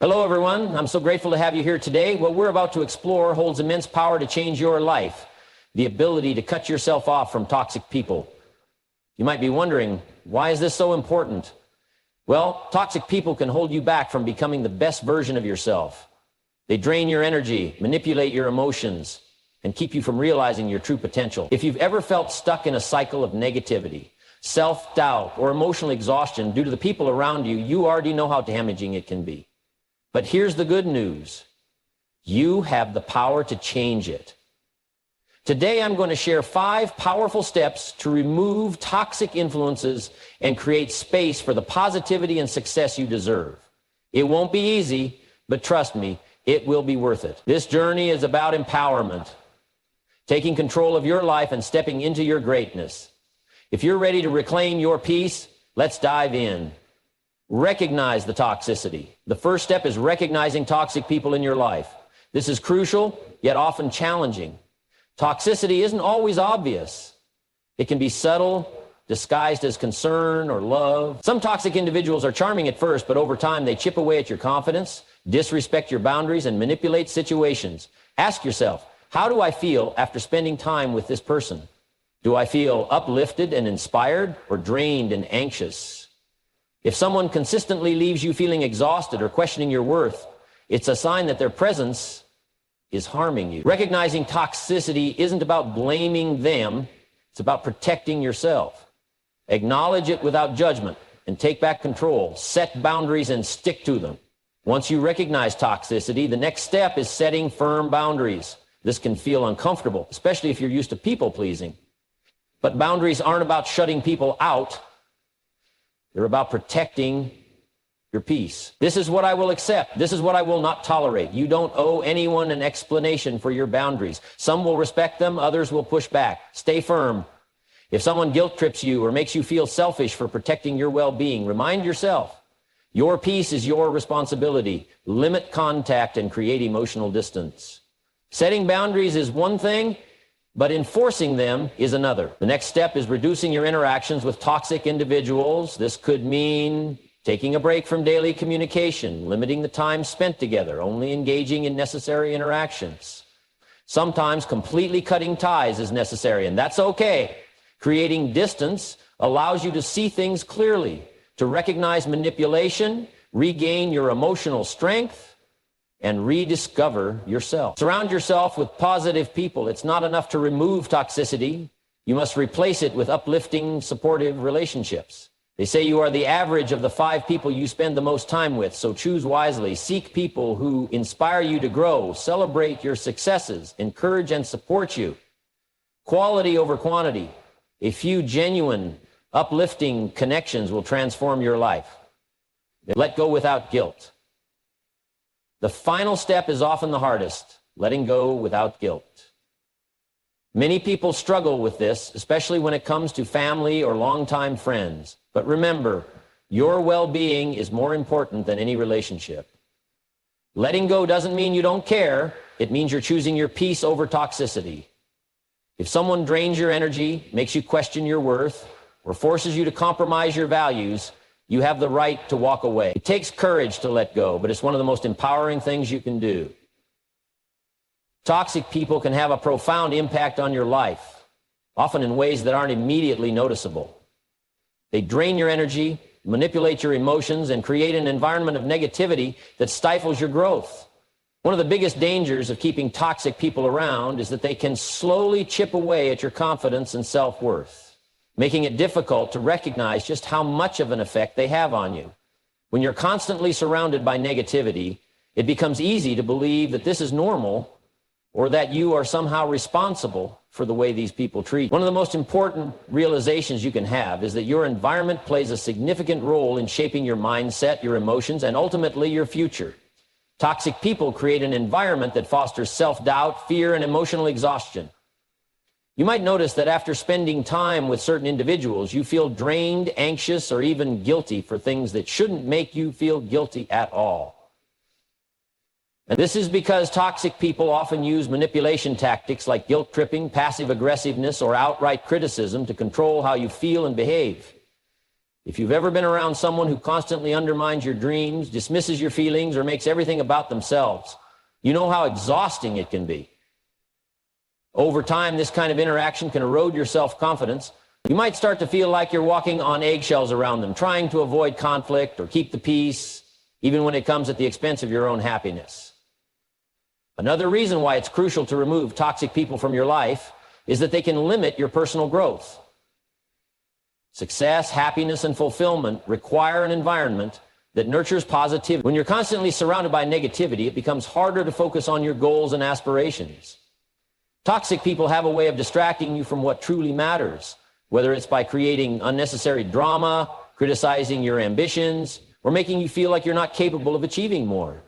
Hello, everyone. I'm so grateful to have you here today. What we're about to explore holds immense power to change your life, the ability to cut yourself off from toxic people. You might be wondering, why is this so important? Well, toxic people can hold you back from becoming the best version of yourself. They drain your energy, manipulate your emotions, and keep you from realizing your true potential. If you've ever felt stuck in a cycle of negativity, self-doubt, or emotional exhaustion due to the people around you, you already know how damaging it can be. But here's the good news. You have the power to change it. Today, I'm going to share 5 powerful steps to remove toxic influences and create space for the positivity and success you deserve. It won't be easy, but trust me, it will be worth it. This journey is about empowerment, taking control of your life and stepping into your greatness. If you're ready to reclaim your peace, let's dive in. Recognize the toxicity. The first step is recognizing toxic people in your life. This is crucial, yet often challenging. Toxicity isn't always obvious. It can be subtle, disguised as concern or love. Some toxic individuals are charming at first, but over time they chip away at your confidence, disrespect your boundaries, and manipulate situations. Ask yourself, how do I feel after spending time with this person? Do I feel uplifted and inspired, or drained and anxious? If someone consistently leaves you feeling exhausted or questioning your worth, it's a sign that their presence is harming you. Recognizing toxicity isn't about blaming them, it's about protecting yourself. Acknowledge it without judgment and take back control. Set boundaries and stick to them. Once you recognize toxicity, the next step is setting firm boundaries. This can feel uncomfortable, especially if you're used to people pleasing. But boundaries aren't about shutting people out. They're about protecting your peace. This is what I will accept. This is what I will not tolerate. You don't owe anyone an explanation for your boundaries. Some will respect them, others will push back. Stay firm. If someone guilt trips you or makes you feel selfish for protecting your well-being, remind yourself, your peace is your responsibility. Limit contact and create emotional distance. Setting boundaries is one thing, but enforcing them is another. The next step is reducing your interactions with toxic individuals. This could mean taking a break from daily communication, limiting the time spent together, only engaging in necessary interactions. Sometimes completely cutting ties is necessary, and that's okay. Creating distance allows you to see things clearly, to recognize manipulation, regain your emotional strength, and rediscover yourself. Surround yourself with positive people. It's not enough to remove toxicity. You must replace it with uplifting, supportive relationships. They say you are the average of the 5 people you spend the most time with, so choose wisely. Seek people who inspire you to grow, celebrate your successes, encourage and support you. Quality over quantity. A few genuine, uplifting connections will transform your life. Let go without guilt. The final step is often the hardest, letting go without guilt. Many people struggle with this, especially when it comes to family or longtime friends. But remember, your well-being is more important than any relationship. Letting go doesn't mean you don't care. It means you're choosing your peace over toxicity. If someone drains your energy, makes you question your worth, or forces you to compromise your values, you have the right to walk away. It takes courage to let go, but it's one of the most empowering things you can do. Toxic people can have a profound impact on your life, often in ways that aren't immediately noticeable. They drain your energy, manipulate your emotions, and create an environment of negativity that stifles your growth. One of the biggest dangers of keeping toxic people around is that they can slowly chip away at your confidence and self-worth, making it difficult to recognize just how much of an effect they have on you. When you're constantly surrounded by negativity, it becomes easy to believe that this is normal or that you are somehow responsible for the way these people treat you. One of the most important realizations you can have is that your environment plays a significant role in shaping your mindset, your emotions, and ultimately your future. Toxic people create an environment that fosters self-doubt, fear, and emotional exhaustion. You might notice that after spending time with certain individuals, you feel drained, anxious, or even guilty for things that shouldn't make you feel guilty at all. And this is because toxic people often use manipulation tactics like guilt tripping, passive aggressiveness, or outright criticism to control how you feel and behave. If you've ever been around someone who constantly undermines your dreams, dismisses your feelings, or makes everything about themselves, you know how exhausting it can be. Over time, this kind of interaction can erode your self-confidence. You might start to feel like you're walking on eggshells around them, trying to avoid conflict or keep the peace, even when it comes at the expense of your own happiness. Another reason why it's crucial to remove toxic people from your life is that they can limit your personal growth. Success, happiness, and fulfillment require an environment that nurtures positivity. When you're constantly surrounded by negativity, it becomes harder to focus on your goals and aspirations. Toxic people have a way of distracting you from what truly matters, whether it's by creating unnecessary drama, criticizing your ambitions, or making you feel like you're not capable of achieving more.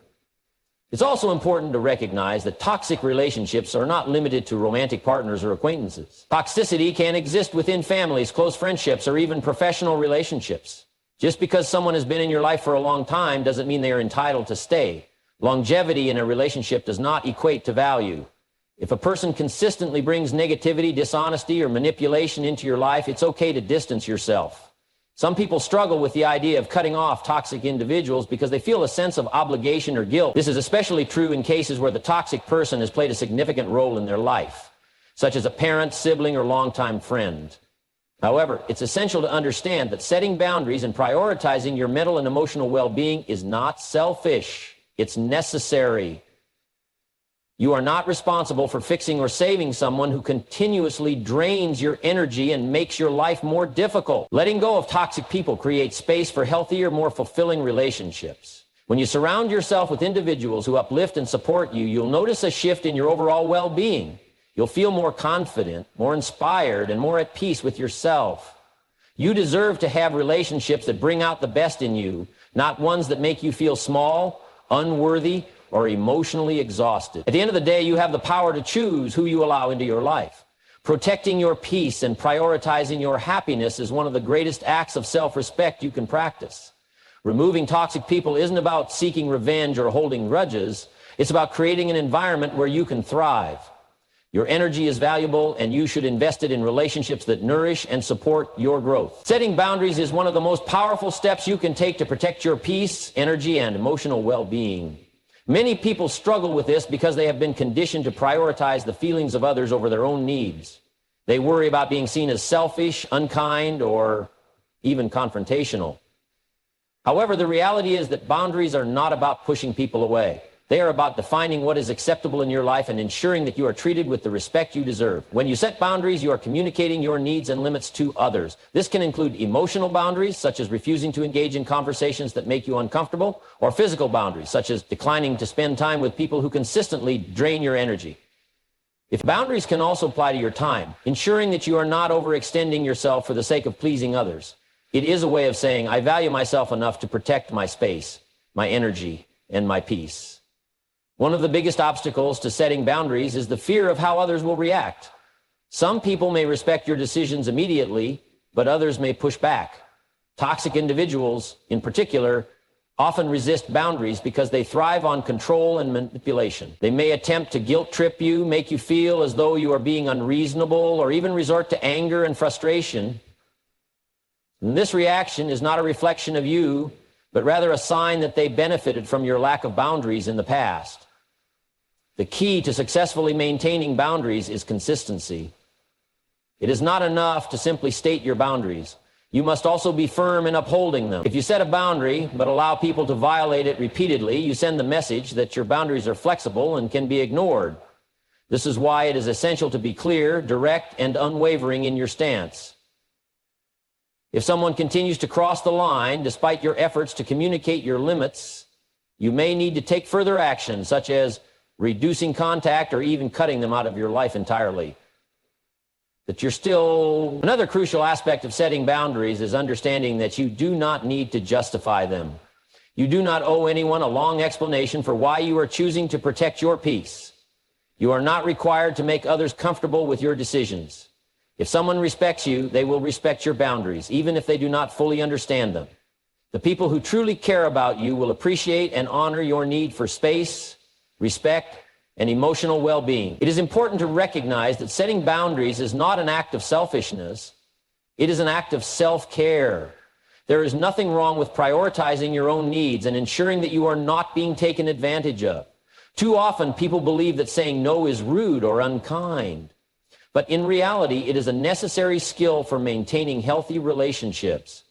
It's also important to recognize that toxic relationships are not limited to romantic partners or acquaintances. Toxicity can exist within families, close friendships, or even professional relationships. Just because someone has been in your life for a long time doesn't mean they are entitled to stay. Longevity in a relationship does not equate to value. If a person consistently brings negativity, dishonesty, or manipulation into your life, it's okay to distance yourself. Some people struggle with the idea of cutting off toxic individuals because they feel a sense of obligation or guilt. This is especially true in cases where the toxic person has played a significant role in their life, such as a parent, sibling, or longtime friend. However, it's essential to understand that setting boundaries and prioritizing your mental and emotional well-being is not selfish. It's necessary. You are not responsible for fixing or saving someone who continuously drains your energy and makes your life more difficult. Letting go of toxic people creates space for healthier, more fulfilling relationships. When you surround yourself with individuals who uplift and support you, you'll notice a shift in your overall well-being. You'll feel more confident, more inspired, and more at peace with yourself. You deserve to have relationships that bring out the best in you, not ones that make you feel small, unworthy, or emotionally exhausted. At the end of the day, you have the power to choose who you allow into your life. Protecting your peace and prioritizing your happiness is one of the greatest acts of self-respect you can practice. Removing toxic people isn't about seeking revenge or holding grudges. It's about creating an environment where you can thrive. Your energy is valuable, and you should invest it in relationships that nourish and support your growth. Setting boundaries is one of the most powerful steps you can take to protect your peace, energy, and emotional well-being. Many people struggle with this because they have been conditioned to prioritize the feelings of others over their own needs. They worry about being seen as selfish, unkind, or even confrontational. However, the reality is that boundaries are not about pushing people away. They are about defining what is acceptable in your life and ensuring that you are treated with the respect you deserve. When you set boundaries, you are communicating your needs and limits to others. This can include emotional boundaries, such as refusing to engage in conversations that make you uncomfortable, or physical boundaries, such as declining to spend time with people who consistently drain your energy. If boundaries can also apply to your time, ensuring that you are not overextending yourself for the sake of pleasing others. It is a way of saying, I value myself enough to protect my space, my energy, and my peace. One of the biggest obstacles to setting boundaries is the fear of how others will react. Some people may respect your decisions immediately, but others may push back. Toxic individuals, in particular, often resist boundaries because they thrive on control and manipulation. They may attempt to guilt trip you, make you feel as though you are being unreasonable, or even resort to anger and frustration. And this reaction is not a reflection of you, but rather a sign that they benefited from your lack of boundaries in the past. The key to successfully maintaining boundaries is consistency. It is not enough to simply state your boundaries. You must also be firm in upholding them. If you set a boundary but allow people to violate it repeatedly, you send the message that your boundaries are flexible and can be ignored. This is why it is essential to be clear, direct, and unwavering in your stance. If someone continues to cross the line, despite your efforts to communicate your limits, you may need to take further action, such as reducing contact or even cutting them out of your life entirely. Another crucial aspect of setting boundaries is understanding that you do not need to justify them. You do not owe anyone a long explanation for why you are choosing to protect your peace. You are not required to make others comfortable with your decisions. If someone respects you, they will respect your boundaries, even if they do not fully understand them. The people who truly care about you will appreciate and honor your need for space, respect, and emotional well-being. It is important to recognize that setting boundaries is not an act of selfishness. It is an act of self-care. There is nothing wrong with prioritizing your own needs and ensuring that you are not being taken advantage of. Too often, people believe that saying no is rude or unkind. But in reality, it is a necessary skill for maintaining healthy relationships.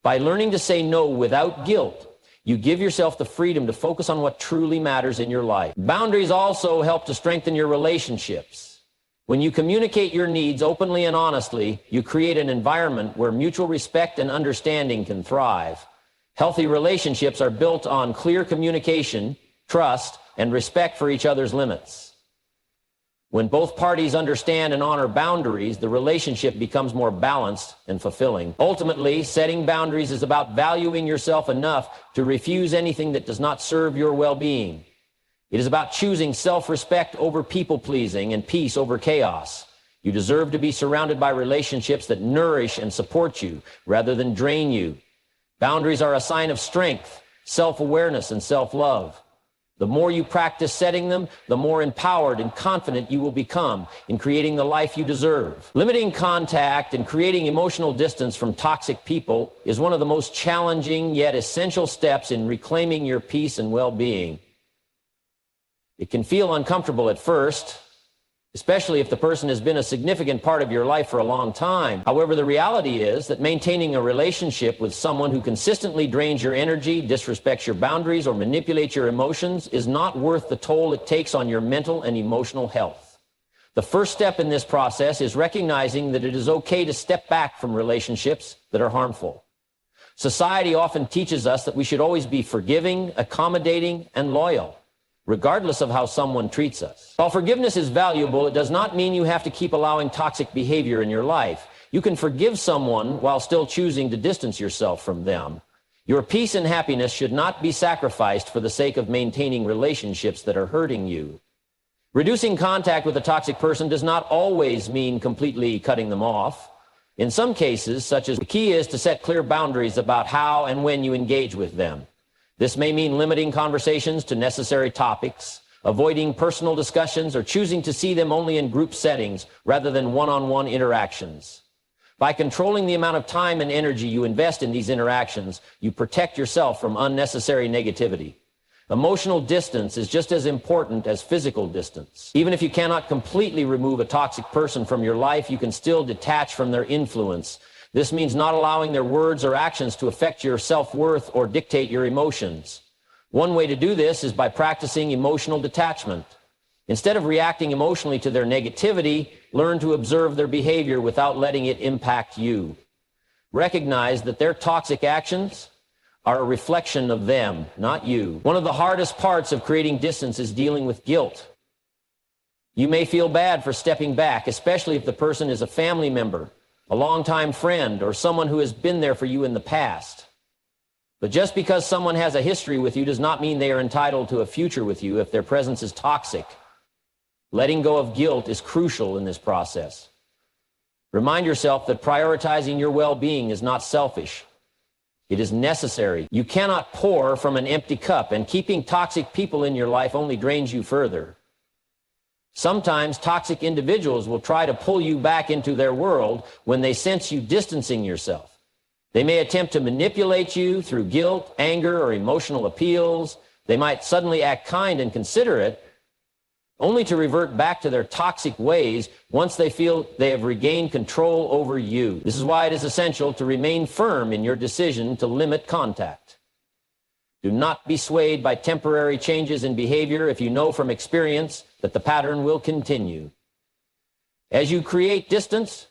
By learning to say no without guilt, you give yourself the freedom to focus on what truly matters in your life. Boundaries also help to strengthen your relationships. When you communicate your needs openly and honestly, you create an environment where mutual respect and understanding can thrive. Healthy relationships are built on clear communication, trust, and respect for each other's limits. When both parties understand and honor boundaries, the relationship becomes more balanced and fulfilling. Ultimately, setting boundaries is about valuing yourself enough to refuse anything that does not serve your well-being. It is about choosing self-respect over people-pleasing and peace over chaos. You deserve to be surrounded by relationships that nourish and support you rather than drain you. Boundaries are a sign of strength, self-awareness, and self-love. The more you practice setting them, the more empowered and confident you will become in creating the life you deserve. Limiting contact and creating emotional distance from toxic people is one of the most challenging yet essential steps in reclaiming your peace and well-being. It can feel uncomfortable at first, especially if the person has been a significant part of your life for a long time. However, the reality is that maintaining a relationship with someone who consistently drains your energy, disrespects your boundaries, or manipulates your emotions is not worth the toll it takes on your mental and emotional health. The first step in this process is recognizing that it is okay to step back from relationships that are harmful. Society often teaches us that we should always be forgiving, accommodating, and loyal, regardless of how someone treats us. While forgiveness is valuable, it does not mean you have to keep allowing toxic behavior in your life. You can forgive someone while still choosing to distance yourself from them. Your peace and happiness should not be sacrificed for the sake of maintaining relationships that are hurting you. Reducing contact with a toxic person does not always mean completely cutting them off. In some cases, such as the key is to set clear boundaries about how and when you engage with them. This may mean limiting conversations to necessary topics, avoiding personal discussions, or choosing to see them only in group settings rather than one-on-one interactions. By controlling the amount of time and energy you invest in these interactions, you protect yourself from unnecessary negativity. Emotional distance is just as important as physical distance. Even if you cannot completely remove a toxic person from your life, you can still detach from their influence. This means not allowing their words or actions to affect your self-worth or dictate your emotions. One way to do this is by practicing emotional detachment. Instead of reacting emotionally to their negativity, learn to observe their behavior without letting it impact you. Recognize that their toxic actions are a reflection of them, not you. One of the hardest parts of creating distance is dealing with guilt. You may feel bad for stepping back, especially if the person is a family member, a longtime friend, or someone who has been there for you in the past. But just because someone has a history with you does not mean they are entitled to a future with you if their presence is toxic. Letting go of guilt is crucial in this process. Remind yourself that prioritizing your well-being is not selfish. It is necessary. You cannot pour from an empty cup, and keeping toxic people in your life only drains you further. Sometimes toxic individuals will try to pull you back into their world when they sense you distancing yourself. They may attempt to manipulate you through guilt, anger, or emotional appeals. They might suddenly act kind and considerate, only to revert back to their toxic ways once they feel they have regained control over you. This is why it is essential to remain firm in your decision to limit contact. Do not be swayed by temporary changes in behavior if you know from experience that the pattern will continue. As you create distance,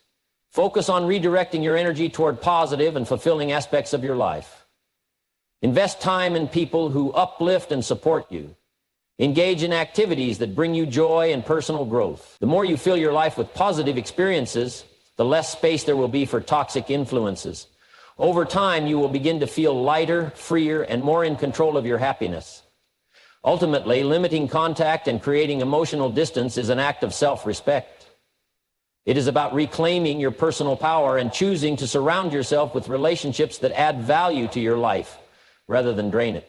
focus on redirecting your energy toward positive and fulfilling aspects of your life. Invest time in people who uplift and support you. Engage in activities that bring you joy and personal growth. The more you fill your life with positive experiences, the less space there will be for toxic influences. Over time, you will begin to feel lighter, freer, and more in control of your happiness. Ultimately, limiting contact and creating emotional distance is an act of self-respect. It is about reclaiming your personal power and choosing to surround yourself with relationships that add value to your life rather than drain it.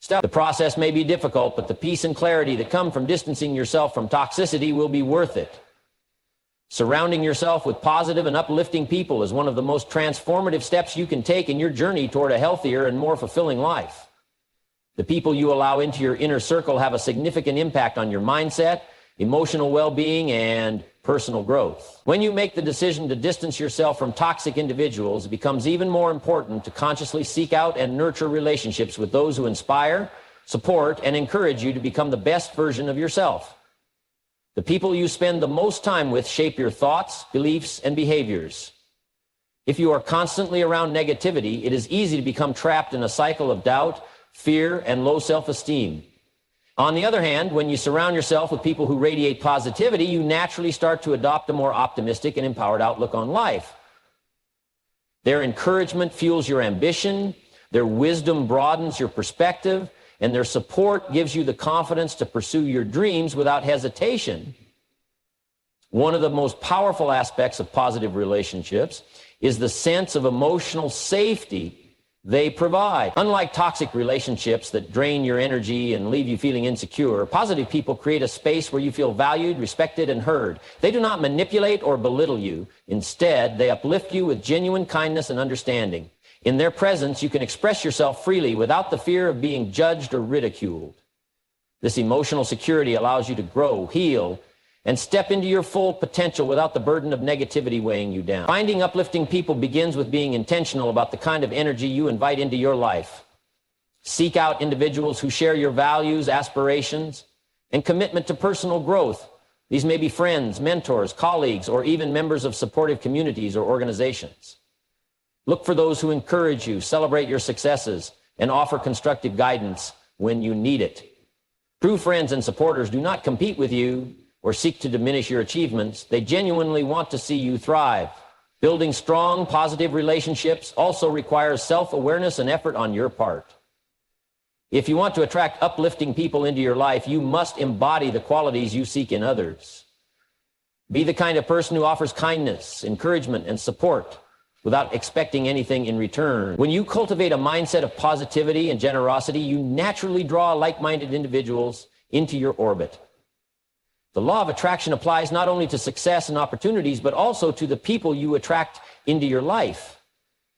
The process may be difficult, but the peace and clarity that come from distancing yourself from toxicity will be worth it. Surrounding yourself with positive and uplifting people is one of the most transformative steps you can take in your journey toward a healthier and more fulfilling life. The people you allow into your inner circle have a significant impact on your mindset, emotional well-being, and personal growth. When you make the decision to distance yourself from toxic individuals, it becomes even more important to consciously seek out and nurture relationships with those who inspire, support, and encourage you to become the best version of yourself. The people you spend the most time with shape your thoughts, beliefs, and behaviors. If you are constantly around negativity, it is easy to become trapped in a cycle of doubt, fear, and low self-esteem. On the other hand, when you surround yourself with people who radiate positivity, you naturally start to adopt a more optimistic and empowered outlook on life. Their encouragement fuels your ambition, their wisdom broadens your perspective, and their support gives you the confidence to pursue your dreams without hesitation. One of the most powerful aspects of positive relationships is the sense of emotional safety they provide. Unlike toxic relationships that drain your energy and leave you feeling insecure, positive people create a space where you feel valued, respected, and heard. They do not manipulate or belittle you. Instead, they uplift you with genuine kindness and understanding. In their presence, you can express yourself freely without the fear of being judged or ridiculed. This emotional security allows you to grow, heal, and step into your full potential without the burden of negativity weighing you down. Finding uplifting people begins with being intentional about the kind of energy you invite into your life. Seek out individuals who share your values, aspirations, and commitment to personal growth. These may be friends, mentors, colleagues, or even members of supportive communities or organizations. Look for those who encourage you, celebrate your successes, and offer constructive guidance when you need it. True friends and supporters do not compete with you or seek to diminish your achievements. They genuinely want to see you thrive. Building strong, positive relationships also requires self-awareness and effort on your part. If you want to attract uplifting people into your life, you must embody the qualities you seek in others. Be the kind of person who offers kindness, encouragement, and support without expecting anything in return. When you cultivate a mindset of positivity and generosity, you naturally draw like-minded individuals into your orbit. The law of attraction applies not only to success and opportunities, but also to the people you attract into your life.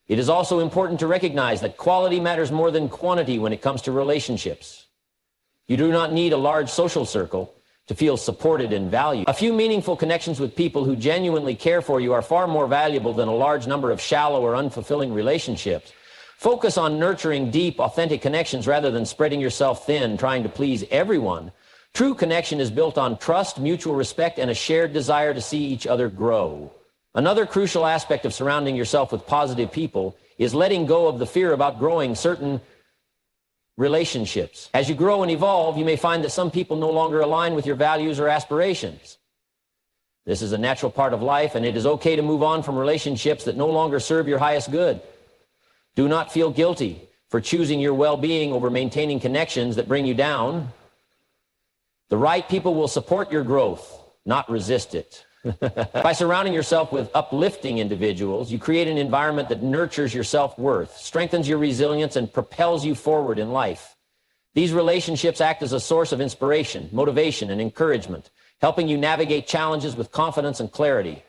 It is also important to recognize that quality matters more than quantity when it comes to relationships. You do not need a large social circle to feel supported and valued. A few meaningful connections with people who genuinely care for you are far more valuable than a large number of shallow or unfulfilling relationships. Focus on nurturing deep, authentic connections rather than spreading yourself thin, trying to please everyone. True connection is built on trust, mutual respect, and a shared desire to see each other grow. Another crucial aspect of surrounding yourself with positive people is letting go of the fear about growing certain relationships. As you grow and evolve, you may find that some people no longer align with your values or aspirations. This is a natural part of life, and it is okay to move on from relationships that no longer serve your highest good. Do not feel guilty for choosing your well-being over maintaining connections that bring you down. The right people will support your growth, not resist it. By surrounding yourself with uplifting individuals, you create an environment that nurtures your self-worth, strengthens your resilience, and propels you forward in life. These relationships act as a source of inspiration, motivation, and encouragement, helping you navigate challenges with confidence and clarity.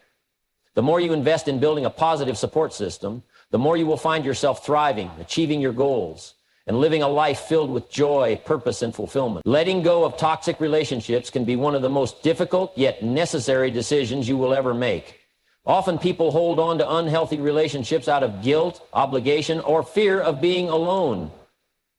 The more you invest in building a positive support system, the more you will find yourself thriving, achieving your goals, and living a life filled with joy, purpose, and fulfillment. Letting go of toxic relationships can be one of the most difficult yet necessary decisions you will ever make. Often people hold on to unhealthy relationships out of guilt, obligation, or fear of being alone.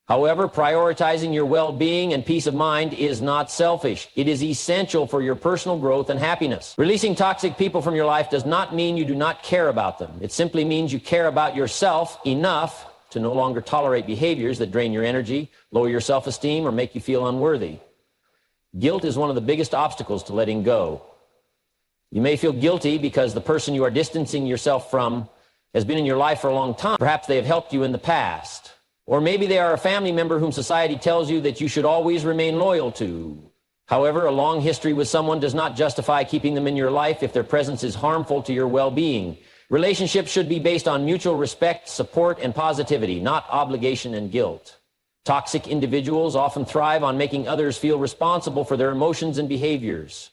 However, prioritizing your well-being and peace of mind is not selfish. It is essential for your personal growth and happiness. Releasing toxic people from your life does not mean you do not care about them. It simply means you care about yourself enough to no longer tolerate behaviors that drain your energy, lower your self-esteem, or make you feel unworthy. Guilt is one of the biggest obstacles to letting go. You may feel guilty because the person you are distancing yourself from has been in your life for a long time. Perhaps they have helped you in the past. Or maybe they are a family member whom society tells you that you should always remain loyal to. However, a long history with someone does not justify keeping them in your life if their presence is harmful to your well-being. Relationships should be based on mutual respect, support, and positivity, not obligation and guilt. Toxic individuals often thrive on making others feel responsible for their emotions and behaviors.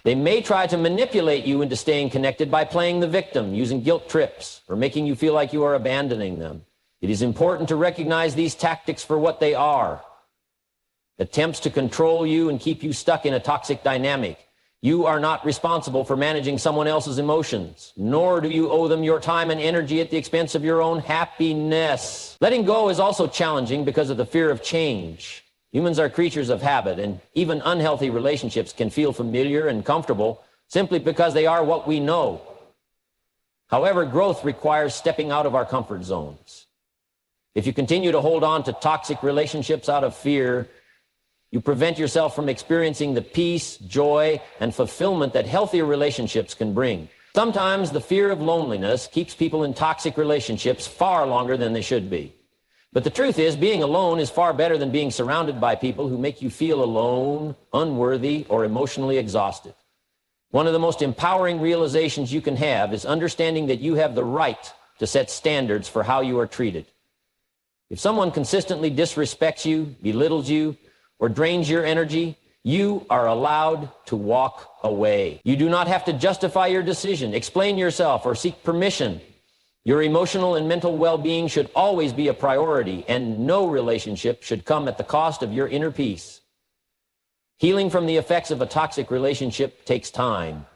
They may try to manipulate you into staying connected by playing the victim, using guilt trips, or making you feel like you are abandoning them. It is important to recognize these tactics for what they are: attempts to control you and keep you stuck in a toxic dynamic. You are not responsible for managing someone else's emotions, nor do you owe them your time and energy at the expense of your own happiness. Letting go is also challenging because of the fear of change. Humans are creatures of habit, and even unhealthy relationships can feel familiar and comfortable simply because they are what we know. However, growth requires stepping out of our comfort zones. If you continue to hold on to toxic relationships out of fear, you prevent yourself from experiencing the peace, joy, and fulfillment that healthier relationships can bring. Sometimes the fear of loneliness keeps people in toxic relationships far longer than they should be. But the truth is, being alone is far better than being surrounded by people who make you feel alone, unworthy, or emotionally exhausted. One of the most empowering realizations you can have is understanding that you have the right to set standards for how you are treated. If someone consistently disrespects you, belittles you, or drains your energy, you are allowed to walk away. You do not have to justify your decision, explain yourself, or seek permission. Your emotional and mental well-being should always be a priority, and no relationship should come at the cost of your inner peace. Healing from the effects of a toxic relationship takes time.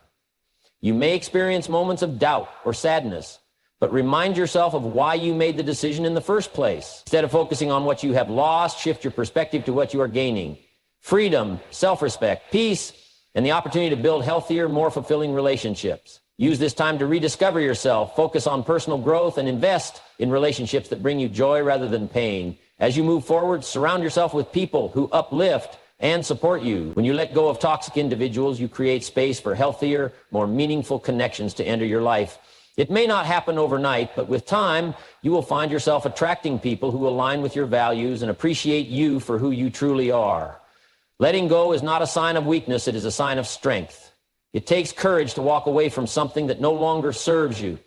You may experience moments of doubt or sadness, but remind yourself of why you made the decision in the first place. Instead of focusing on what you have lost, shift your perspective to what you are gaining: freedom, self-respect, peace, and the opportunity to build healthier, more fulfilling relationships. Use this time to rediscover yourself, focus on personal growth, and invest in relationships that bring you joy rather than pain. As you move forward, surround yourself with people who uplift and support you. When you let go of toxic individuals, you create space for healthier, more meaningful connections to enter your life. It may not happen overnight, but with time, you will find yourself attracting people who align with your values and appreciate you for who you truly are. Letting go is not a sign of weakness, it is a sign of strength. It takes courage to walk away from something that no longer serves you,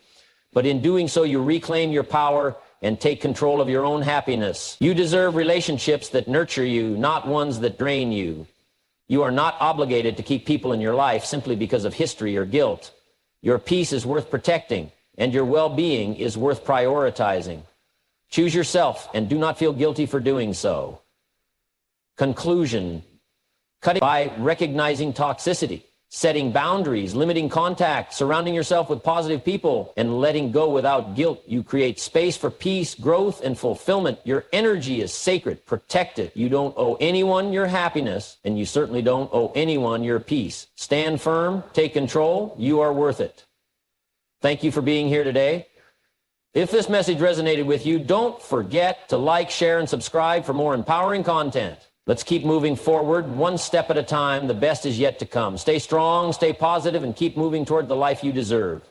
but in doing so, you reclaim your power and take control of your own happiness. You deserve relationships that nurture you, not ones that drain you. You are not obligated to keep people in your life simply because of history or guilt. Your peace is worth protecting, and your well-being is worth prioritizing. Choose yourself and do not feel guilty for doing so. Conclusion: cutting by recognizing toxicity, setting boundaries, limiting contact, surrounding yourself with positive people, and letting go without guilt. You create space for peace, growth, and fulfillment. Your energy is sacred. Protect it. You don't owe anyone your happiness, and you certainly don't owe anyone your peace. Stand firm. Take control. You are worth it. Thank you for being here today. If this message resonated with you, don't forget to like, share, and subscribe for more empowering content. Let's keep moving forward, one step at a time. The best is yet to come. Stay strong, stay positive, and keep moving toward the life you deserve.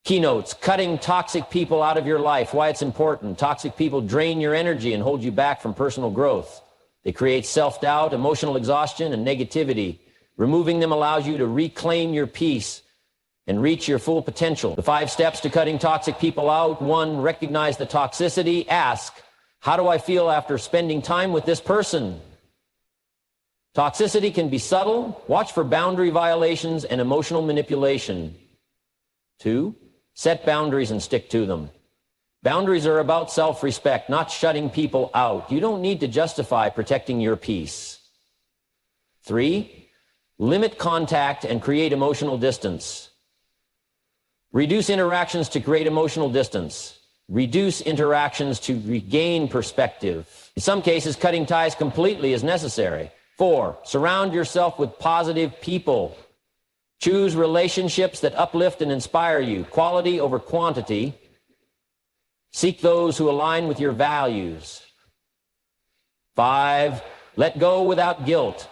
Keynotes: cutting toxic people out of your life, why it's important. Toxic people drain your energy and hold you back from personal growth. They create self-doubt, emotional exhaustion, and negativity. Removing them allows you to reclaim your peace and reach your full potential. The 5 steps to cutting toxic people out: 1, recognize the toxicity. Ask, how do I feel after spending time with this person? Toxicity can be subtle. Watch for boundary violations and emotional manipulation. 2, set boundaries and stick to them. Boundaries are about self-respect, not shutting people out. You don't need to justify protecting your peace. 3, limit contact and create emotional distance. Reduce interactions to create emotional distance. Reduce interactions to regain perspective. In some cases, cutting ties completely is necessary. 4, surround yourself with positive people. Choose relationships that uplift and inspire you. Quality over quantity. Seek those who align with your values. 5, let go without guilt.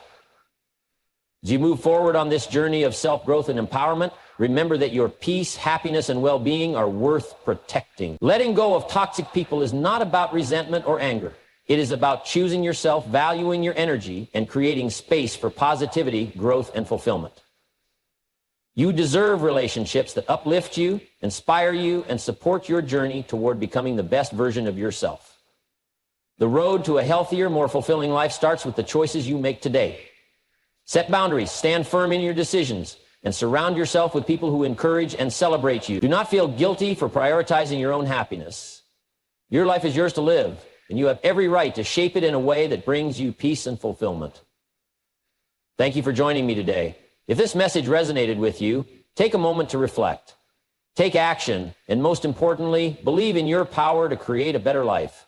As you move forward on this journey of self-growth and empowerment, remember that your peace, happiness, and well-being are worth protecting. Letting go of toxic people is not about resentment or anger. It is about choosing yourself, valuing your energy, and creating space for positivity, growth, and fulfillment. You deserve relationships that uplift you, inspire you, and support your journey toward becoming the best version of yourself. The road to a healthier, more fulfilling life starts with the choices you make today. Set boundaries, stand firm in your decisions, and surround yourself with people who encourage and celebrate you. Do not feel guilty for prioritizing your own happiness. Your life is yours to live, and you have every right to shape it in a way that brings you peace and fulfillment. Thank you for joining me today. If this message resonated with you, take a moment to reflect. Take action, and most importantly, believe in your power to create a better life.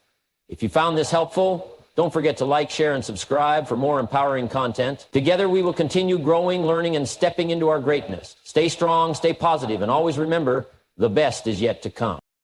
If you found this helpful, don't forget to like, share, and subscribe for more empowering content. Together, we will continue growing, learning, and stepping into our greatness. Stay strong, stay positive, and always remember, the best is yet to come.